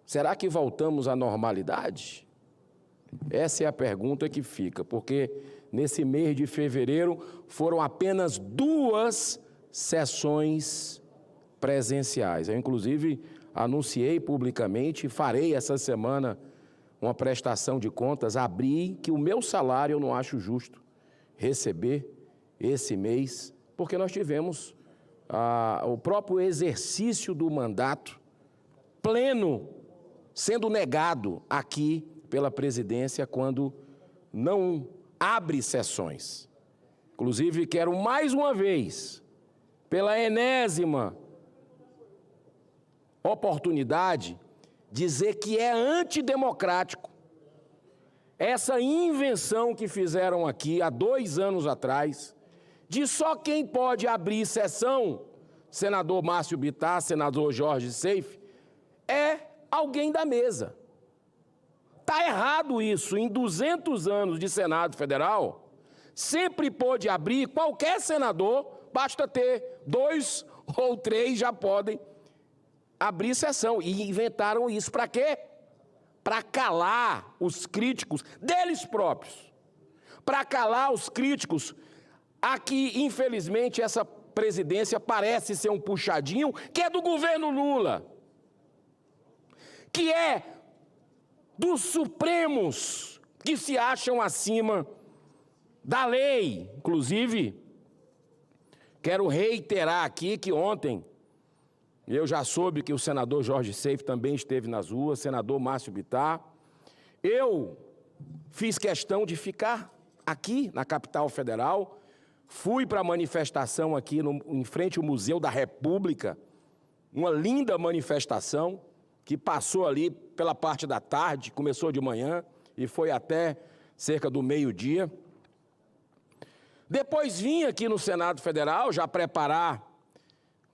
Será que voltamos à normalidade? Essa é a pergunta que fica, porque nesse mês de fevereiro foram apenas 2 sessões presenciais. Eu, inclusive, anunciei publicamente, farei essa semana uma prestação de contas, abri que o meu salário eu não acho justo receber esse mês, porque nós tivemos o próprio exercício do mandato pleno sendo negado aqui pela presidência quando não abre sessões. Inclusive, quero mais uma vez, pela enésima oportunidade, dizer que é antidemocrático essa invenção que fizeram aqui há 2 anos atrás, de só quem pode abrir sessão, senador Márcio Bittar, senador Jorge Seife, é alguém da mesa. Está errado isso. Em 200 anos de Senado Federal, sempre pôde abrir, qualquer senador, basta ter 2 ou 3 já podem abrir sessão. E inventaram isso para quê? Para calar os críticos deles próprios. Para calar os críticos a que, infelizmente, essa presidência parece ser um puxadinho, que é do governo Lula, que é dos supremos que se acham acima da lei. Inclusive, quero reiterar aqui que ontem eu já soube que o senador Jorge Seife também esteve nas ruas, senador Márcio Bittar. Eu fiz questão de ficar aqui na capital federal, fui para a manifestação aqui em frente ao Museu da República, uma linda manifestação que passou ali pela parte da tarde, começou de manhã e foi até cerca do meio-dia. Depois vim aqui no Senado Federal já preparar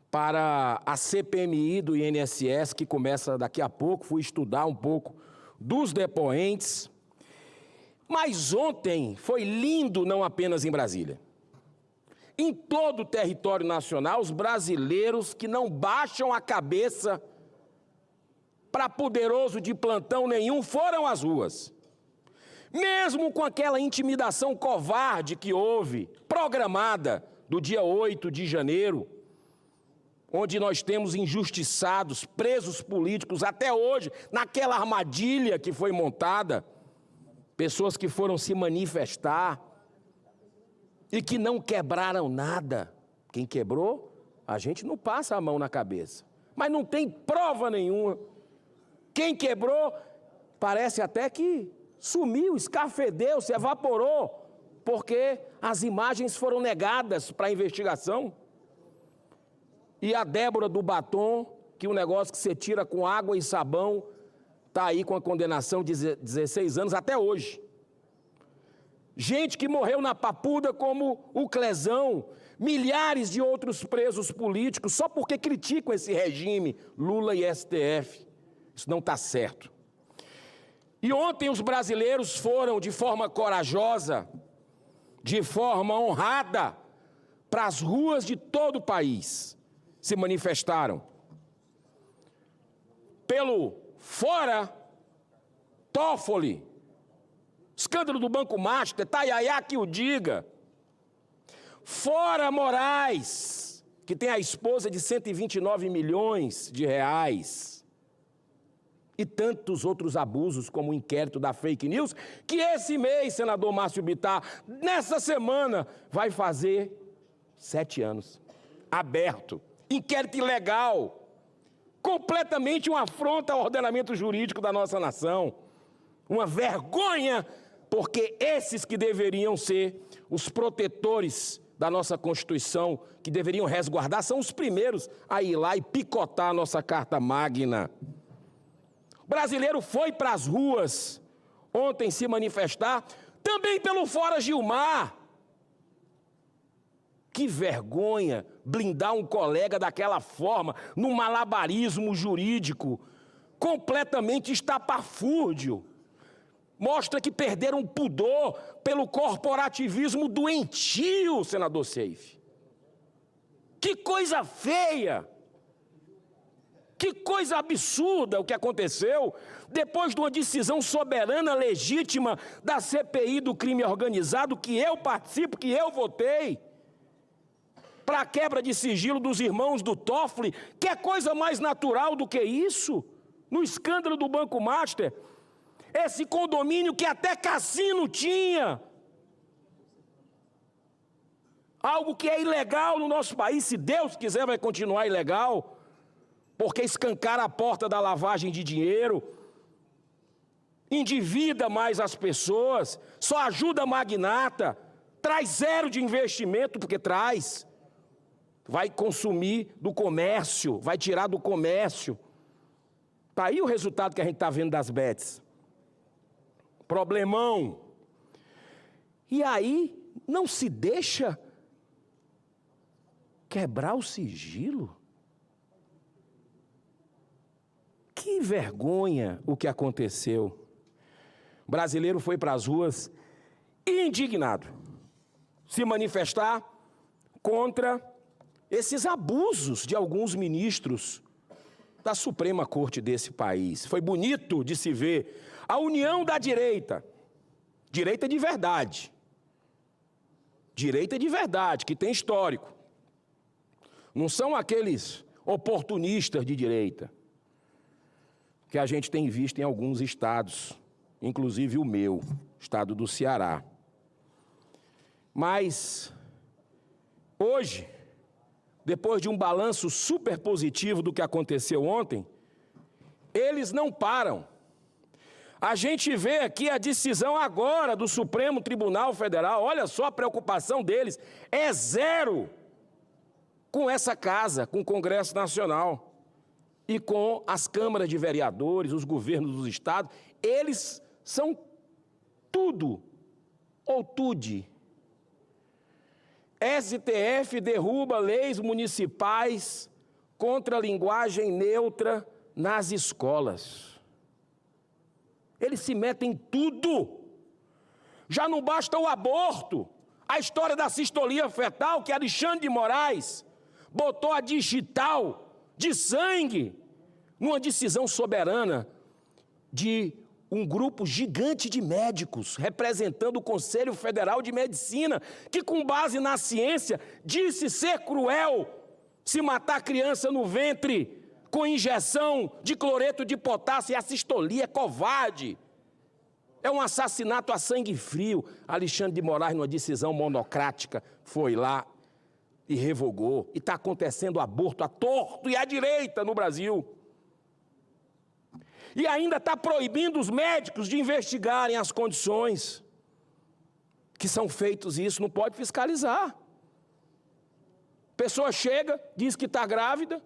para a CPMI do INSS, que começa daqui a pouco, fui estudar um pouco dos depoentes. Mas ontem foi lindo, não apenas em Brasília. Em todo o território nacional, os brasileiros que não baixam a cabeça para poderoso de plantão nenhum foram às ruas. Mesmo com aquela intimidação covarde que houve, programada, do dia 8 de janeiro, onde nós temos injustiçados, presos políticos até hoje, naquela armadilha que foi montada, pessoas que foram se manifestar e que não quebraram nada. Quem quebrou, a gente não passa a mão na cabeça, mas não tem prova nenhuma. Quem quebrou, parece até que sumiu, escafedeu, se evaporou, porque as imagens foram negadas para a investigação. E a Débora do batom, que um negócio que você tira com água e sabão, está aí com a condenação de 16 anos até hoje. Gente que morreu na Papuda como o Clezão, milhares de outros presos políticos, só porque criticam esse regime, Lula e STF. Isso não está certo. E ontem os brasileiros foram de forma corajosa, de forma honrada, para as ruas de todo o país. Se manifestaram pelo fora Toffoli, escândalo do Banco Master, Taiaiá que o diga, fora Moraes, que tem a esposa de 129 milhões de reais, e tantos outros abusos, como o inquérito da fake news, que esse mês, senador Márcio Bittar, nessa semana, vai fazer 7 anos, aberto. Inquérito ilegal, completamente uma afronta ao ordenamento jurídico da nossa nação, uma vergonha, porque esses que deveriam ser os protetores da nossa Constituição, que deveriam resguardar, são os primeiros a ir lá e picotar a nossa Carta Magna. O brasileiro foi para as ruas ontem se manifestar, também pelo Fora Gilmar. Que vergonha blindar um colega daquela forma, num malabarismo jurídico, completamente estapafúrdio. Mostra que perderam o pudor pelo corporativismo doentio, senador Seife. Que coisa feia! Que coisa absurda o que aconteceu depois de uma decisão soberana, legítima da CPI do crime organizado, que eu participo, que eu votei, para a quebra de sigilo dos irmãos do Toffoli. Que é coisa mais natural do que isso? No escândalo do Banco Master, esse condomínio que até cassino tinha, algo que é ilegal no nosso país, se Deus quiser vai continuar ilegal, porque escancara a porta da lavagem de dinheiro, endivida mais as pessoas, só ajuda a magnata, traz zero de investimento, porque traz, vai consumir do comércio, vai tirar do comércio. Está aí o resultado que a gente está vendo das bets. Problemão. E aí, não se deixa quebrar o sigilo? Que vergonha o que aconteceu. O brasileiro foi para as ruas indignado, se manifestar contra esses abusos de alguns ministros da Suprema Corte desse país. Foi bonito de se ver a união da direita, direita de verdade, que tem histórico. Não são aqueles oportunistas de direita que a gente tem visto em alguns estados, inclusive o meu, estado do Ceará. Mas, hoje, depois de um balanço super positivo do que aconteceu ontem, eles não param. A gente vê aqui a decisão agora do Supremo Tribunal Federal, olha só a preocupação deles, é zero com essa casa, com o Congresso Nacional e com as câmaras de vereadores, os governos dos estados. Eles são tudo ou tude. STF derruba leis municipais contra a linguagem neutra nas escolas. Eles se metem em tudo. Já não basta o aborto, a história da sistolia fetal, que Alexandre de Moraes botou a digital de sangue numa decisão soberana de um grupo gigante de médicos, representando o Conselho Federal de Medicina, que com base na ciência disse ser cruel se matar criança no ventre com injeção de cloreto de potássio, e a sistolia é covarde. É um assassinato a sangue frio. Alexandre de Moraes, numa decisão monocrática, foi lá e revogou. E está acontecendo aborto à torto e à direita no Brasil. E ainda está proibindo os médicos de investigarem as condições que são feitos, e isso não pode fiscalizar. Pessoa chega, diz que está grávida,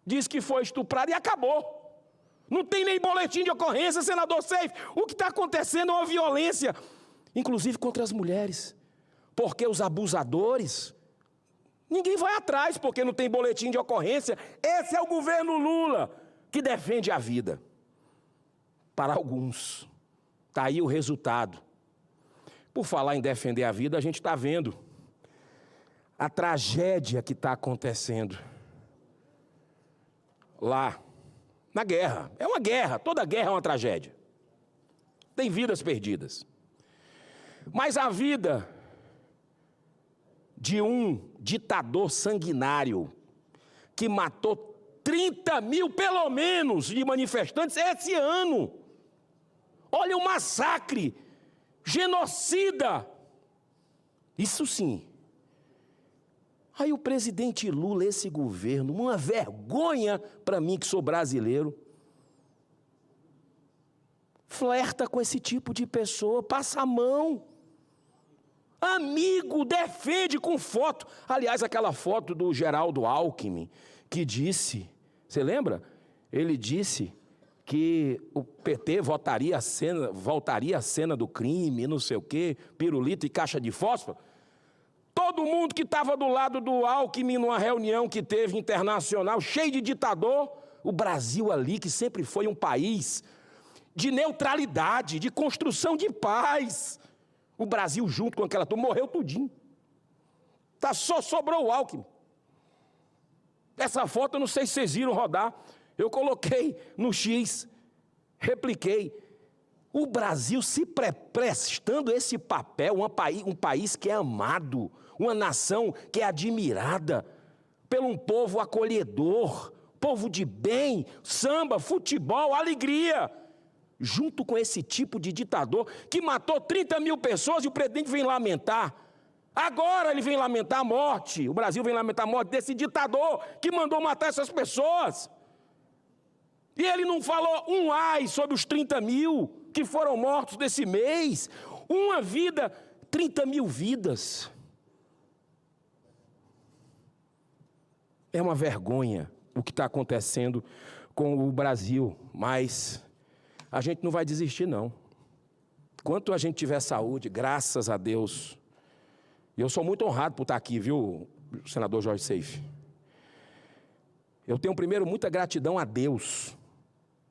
diz que foi estuprada e acabou. Não tem nem boletim de ocorrência, senador Seif. O que está acontecendo é uma violência, inclusive contra as mulheres. Porque os abusadores, ninguém vai atrás, porque não tem boletim de ocorrência. Esse é o governo Lula, que defende a vida. Para alguns. Está aí o resultado. Por falar em defender a vida, a gente está vendo a tragédia que está acontecendo lá, na guerra. É uma guerra, toda guerra é uma tragédia. Tem vidas perdidas. Mas a vida de um ditador sanguinário que matou 30 mil, pelo menos, de manifestantes esse ano. Olha o massacre, genocida. Isso sim. Aí o presidente Lula, esse governo, uma vergonha para mim que sou brasileiro, flerta com esse tipo de pessoa, passa a mão. Amigo, defende com foto. Aliás, aquela foto do Geraldo Alckmin, que disse, você lembra? Ele disse que o PT voltaria à cena do crime, não sei o quê, pirulito e caixa de fósforo. Todo mundo que estava do lado do Alckmin numa reunião que teve internacional, cheio de ditador, o Brasil ali, que sempre foi um país de neutralidade, de construção de paz. O Brasil junto com aquela turma morreu tudinho. Só sobrou o Alckmin. Essa foto, eu não sei se vocês viram rodar, eu coloquei no X, repliquei. O Brasil se prestando esse papel, um país que é amado, uma nação que é admirada por um povo acolhedor, povo de bem, samba, futebol, alegria. Junto com esse tipo de ditador que matou 30 mil pessoas e o presidente vem lamentar. Agora ele vem lamentar a morte, o Brasil vem lamentar a morte desse ditador que mandou matar essas pessoas. E ele não falou um ai sobre os 30 mil que foram mortos desse mês. Uma vida, 30 mil vidas. É uma vergonha o que está acontecendo com o Brasil, mas a gente não vai desistir, não. Enquanto a gente tiver saúde, graças a Deus. E eu sou muito honrado por estar aqui, viu, senador Jorge Seife? Eu tenho, primeiro, muita gratidão a Deus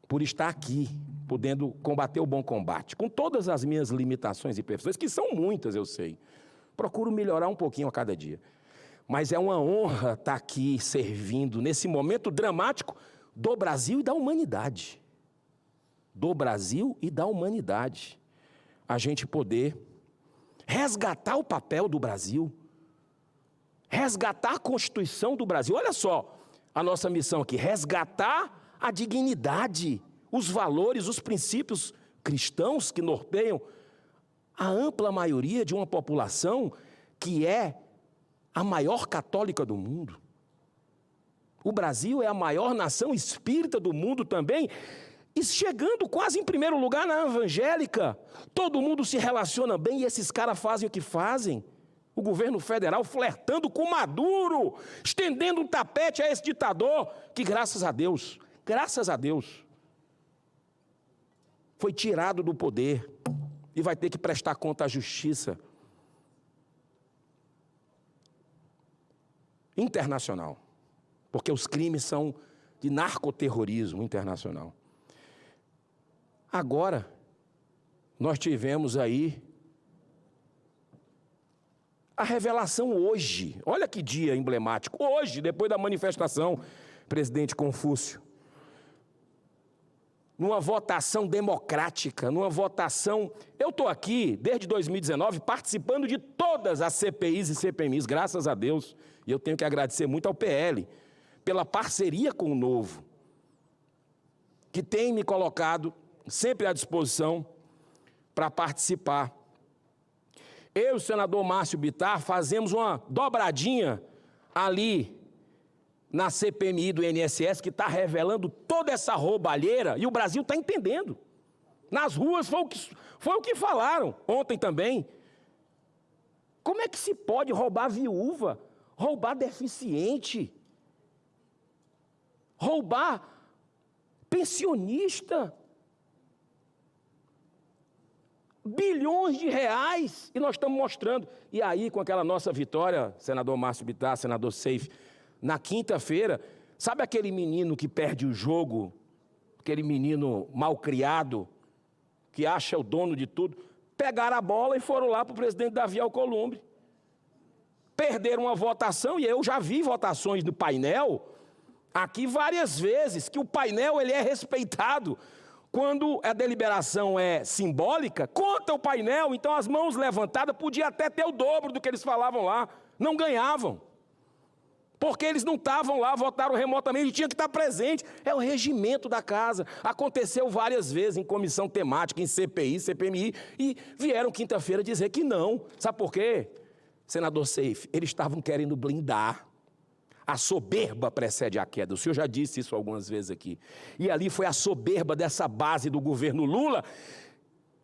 por estar aqui, podendo combater o bom combate, com todas as minhas limitações e imperfeições, que são muitas, eu sei. Procuro melhorar um pouquinho a cada dia. Mas é uma honra estar aqui servindo nesse momento dramático do Brasil e da humanidade. Do Brasil e da humanidade. A gente poder resgatar o papel do Brasil, resgatar a Constituição do Brasil. Olha só a nossa missão aqui, resgatar a dignidade, os valores, os princípios cristãos que norteiam a ampla maioria de uma população que é a maior católica do mundo. O Brasil é a maior nação espírita do mundo também, e chegando quase em primeiro lugar na evangélica. Todo mundo se relaciona bem e esses caras fazem o que fazem. O governo federal flertando com Maduro, estendendo um tapete a esse ditador, que graças a Deus, foi tirado do poder e vai ter que prestar conta à justiça internacional, porque os crimes são de narcoterrorismo internacional. Agora, nós tivemos aí a revelação hoje, olha que dia emblemático, hoje, depois da manifestação, presidente Confúcio, numa votação democrática, numa votação... Eu estou aqui, desde 2019, participando de todas as CPIs e CPMIs, graças a Deus, e eu tenho que agradecer muito ao PL, pela parceria com o Novo, que tem me colocado sempre à disposição para participar. Eu e o senador Márcio Bittar fazemos uma dobradinha ali na CPMI do INSS, que está revelando toda essa roubalheira, e o Brasil está entendendo. Nas ruas foi o que falaram ontem também. Como é que se pode roubar viúva, roubar deficiente, roubar pensionista? Bilhões de reais, e nós estamos mostrando. E aí, com aquela nossa vitória, senador Márcio Bittar, senador Seife, na quinta-feira, sabe aquele menino que perde o jogo, aquele menino malcriado, que acha o dono de tudo? Pegaram a bola e foram lá para o presidente Davi Alcolumbre. Perderam uma votação, e eu já vi votações no painel, aqui várias vezes, que o painel ele é respeitado. Quando a deliberação é simbólica, conta o painel, então as mãos levantadas podia até ter o dobro do que eles falavam lá, não ganhavam. Porque eles não estavam lá, votaram remotamente, tinha que estar presente. É o regimento da casa. Aconteceu várias vezes em comissão temática, em CPI, CPMI, e vieram quinta-feira dizer que não. Sabe por quê, senador Seife? Eles estavam querendo blindar. A soberba precede a queda. O senhor já disse isso algumas vezes aqui. E ali foi a soberba dessa base do governo Lula,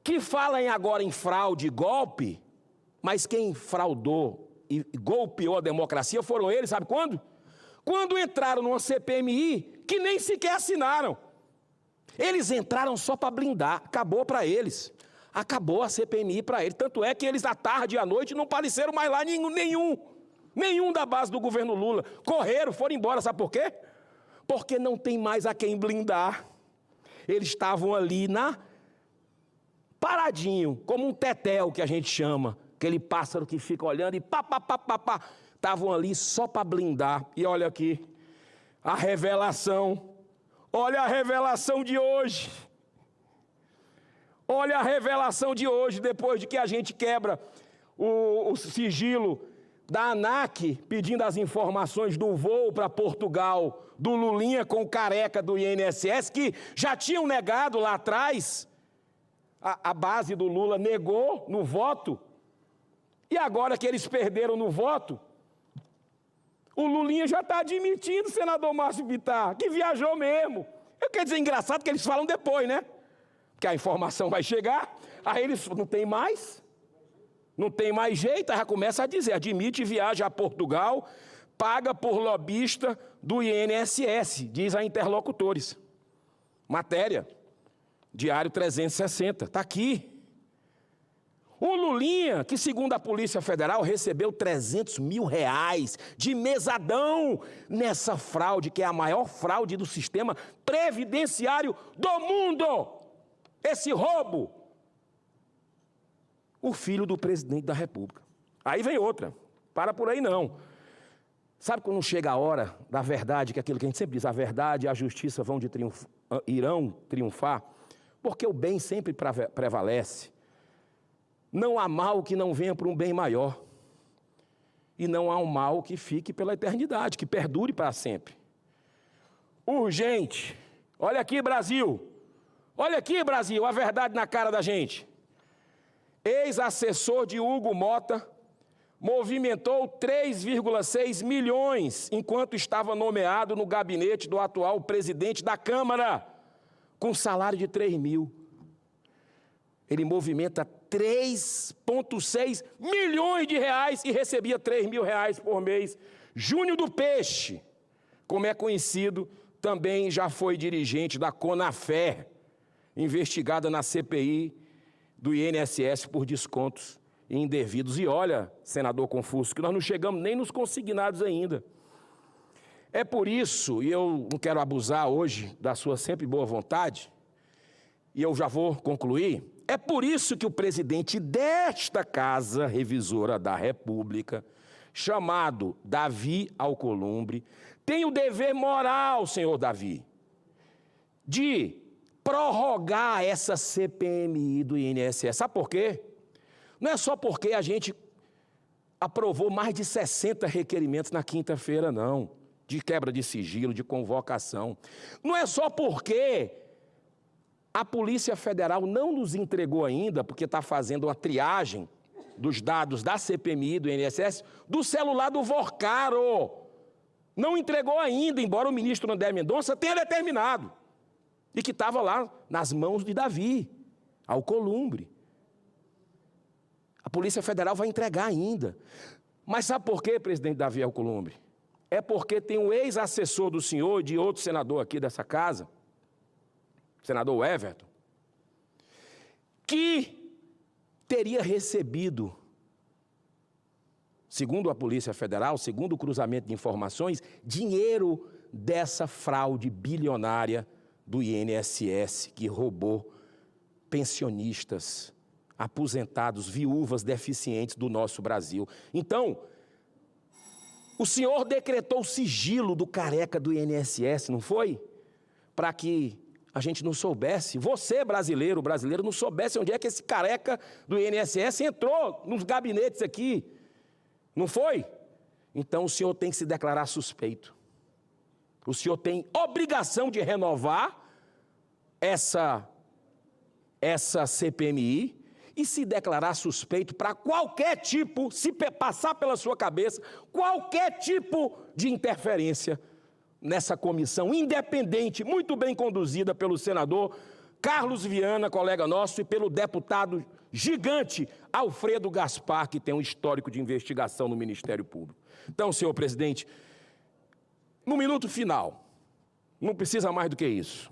que fala agora em fraude e golpe, mas quem fraudou e golpeou a democracia foram eles, sabe quando? Quando entraram numa CPMI que nem sequer assinaram. Eles entraram só para blindar, acabou para eles. Acabou a CPMI para eles. Tanto é que eles, à tarde e à noite, não apareceram mais lá nenhum da base do governo Lula. Correram, foram embora, sabe por quê? Porque não tem mais a quem blindar. Eles estavam ali paradinho, como um tetel que a gente chama, aquele pássaro que fica olhando e estavam ali só para blindar. E olha aqui, a revelação. Olha a revelação de hoje. Olha a revelação de hoje, depois de que a gente quebra o sigilo da ANAC, pedindo as informações do voo para Portugal, do Lulinha com o careca do INSS, que já tinham negado lá atrás, a base do Lula negou no voto, e agora que eles perderam no voto, o Lulinha já está admitindo, senador Márcio Bittar, que viajou mesmo. Quer dizer, engraçado que eles falam depois, né? Que a informação vai chegar, aí eles não tem mais jeito, aí já começa a dizer, admite viagem a Portugal, paga por lobista do INSS, diz a interlocutores. Matéria, Diário 360, está aqui. O Lulinha, que segundo a Polícia Federal, recebeu R$300 mil de mesadão nessa fraude, que é a maior fraude do sistema previdenciário do mundo. Esse roubo. O filho do presidente da República. Aí vem outra. Para por aí não. Sabe quando chega a hora da verdade, que é aquilo que a gente sempre diz, a verdade e a justiça irão triunfar, porque o bem sempre prevalece. Não há mal que não venha para um bem maior. E não há um mal que fique pela eternidade, que perdure para sempre. Urgente. Olha aqui, Brasil. Olha aqui, Brasil, a verdade na cara da gente. Ex-assessor de Hugo Mota movimentou 3,6 milhões enquanto estava nomeado no gabinete do atual presidente da Câmara, com salário de 3 mil. Ele movimenta 3,6 milhões de reais e recebia 3 mil reais por mês. Júnior do Peixe, como é conhecido, também já foi dirigente da Conafé, investigada na CPI do INSS por descontos indevidos. E olha, senador Confúcio, que nós não chegamos nem nos consignados ainda. É por isso, e eu não quero abusar hoje da sua sempre boa vontade, e eu já vou concluir, é por isso que o presidente desta Casa Revisora da República, chamado Davi Alcolumbre, tem o dever moral, senhor Davi, de prorrogar essa CPMI do INSS. Sabe por quê? Não é só porque a gente aprovou mais de 60 requerimentos na quinta-feira, não, de quebra de sigilo, de convocação. Não é só porque a Polícia Federal não nos entregou ainda, porque está fazendo uma triagem dos dados da CPMI do INSS, do celular do Vorcaro. Não entregou ainda, embora o ministro André Mendonça tenha determinado. E que estava lá nas mãos de Davi Alcolumbre. A Polícia Federal vai entregar ainda. Mas sabe por quê, presidente Davi Alcolumbre? É porque tem um ex-assessor do senhor e de outro senador aqui dessa casa, senador Everton, que teria recebido, segundo a Polícia Federal, segundo o cruzamento de informações, dinheiro dessa fraude bilionária do INSS, que roubou pensionistas, aposentados, viúvas, deficientes do nosso Brasil. Então, o senhor decretou o sigilo do careca do INSS, não foi? Para que a gente não soubesse, você brasileiro não soubesse onde é que esse careca do INSS entrou nos gabinetes aqui, não foi? Então o senhor tem que se declarar suspeito. O senhor tem obrigação de renovar essa CPMI e se declarar suspeito para qualquer tipo, se passar pela sua cabeça, qualquer tipo de interferência nessa comissão independente, muito bem conduzida pelo senador Carlos Viana, colega nosso, e pelo deputado gigante Alfredo Gaspar, que tem um histórico de investigação no Ministério Público. Então, senhor presidente, no minuto final, não precisa mais do que isso,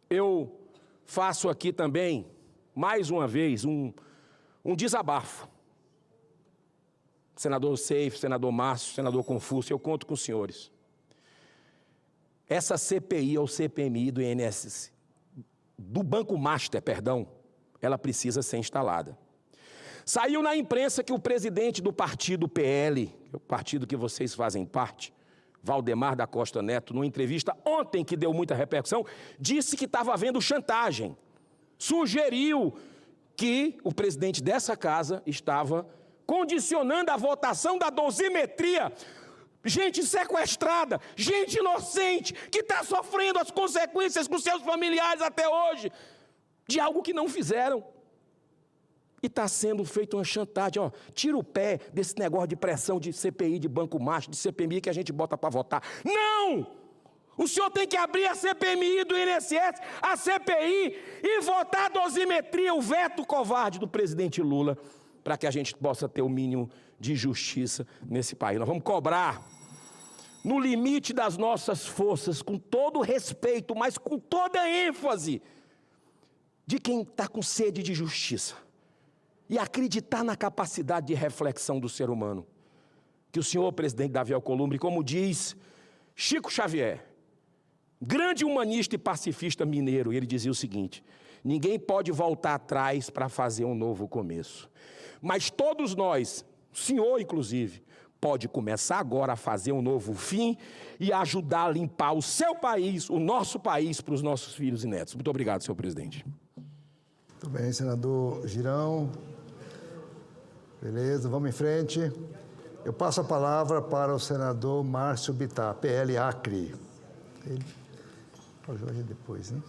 eu faço aqui também, mais uma vez, um desabafo. Senador Seif, senador Márcio, senador Confúcio, eu conto com os senhores. Essa CPI ou CPMI do INSS, do Banco Master, perdão, ela precisa ser instalada. Saiu na imprensa que o presidente do partido PL, o partido que vocês fazem parte, Valdemar da Costa Neto, numa entrevista ontem que deu muita repercussão, disse que estava havendo chantagem. Sugeriu que o presidente dessa casa estava condicionando a votação da dosimetria. Gente sequestrada, gente inocente, que está sofrendo as consequências com seus familiares até hoje, de algo que não fizeram. E está sendo feita uma chantagem, ó, tira o pé desse negócio de pressão de CPI, de banco macho, de CPMI que a gente bota para votar. Não! O senhor tem que abrir a CPMI do INSS, a CPI, e votar a dosimetria, o veto covarde do presidente Lula, para que a gente possa ter o mínimo de justiça nesse país. Nós vamos cobrar, no limite das nossas forças, com todo respeito, mas com toda ênfase, de quem está com sede de justiça. E acreditar na capacidade de reflexão do ser humano. Que o senhor presidente Davi Alcolumbre, como diz Chico Xavier, grande humanista e pacifista mineiro, ele dizia o seguinte: ninguém pode voltar atrás para fazer um novo começo. Mas todos nós, o senhor inclusive, pode começar agora a fazer um novo fim e ajudar a limpar o seu país, o nosso país, para os nossos filhos e netos. Muito obrigado, senhor presidente. Muito bem, senador Girão. Beleza, vamos em frente. Eu passo a palavra para o senador Márcio Bittar, PL Acre. Ele... O Jorge depois, né?